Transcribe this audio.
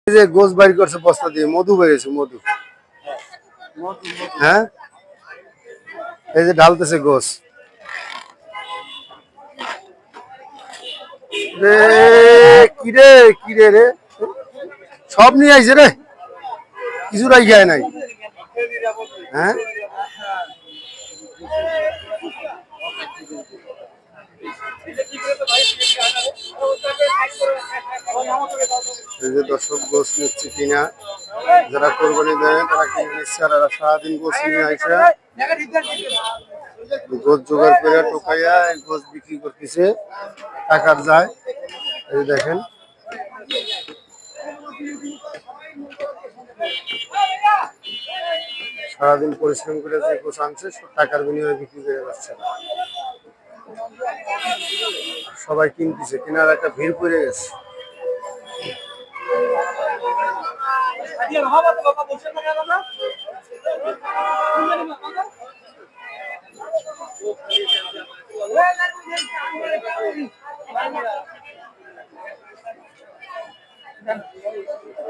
এই যে গোস বাইর করছে বস্তা দিয়ে, মধু বেরিয়েছে, মধু। হ্যাঁ, এই যে ঢালতেছে গোস। রে কিরে কিরে রে, সব নিয়ে আইছে রে, কিছু রাই নাই। হ্যাঁ, এই যে দর্শক গোস নিচ্ছে কিনা, যারা কোরবানি দেয় তারা কিনে নিচ্ছে, আর এরা সারাদিন গোস নিয়ে আইসা গোস জোগাড় করে টোকাইয়া গোস বিক্রি করতেছে, টাকার যায়। এই দেখেন, সারাদিন পরিশ্রম করে যে গোস আনছে টাকার বিনিময়ে বিক্রি করে যাচ্ছে, সবাই কিনতেছে, কেনার একটা ভিড় পড়ে গেছে।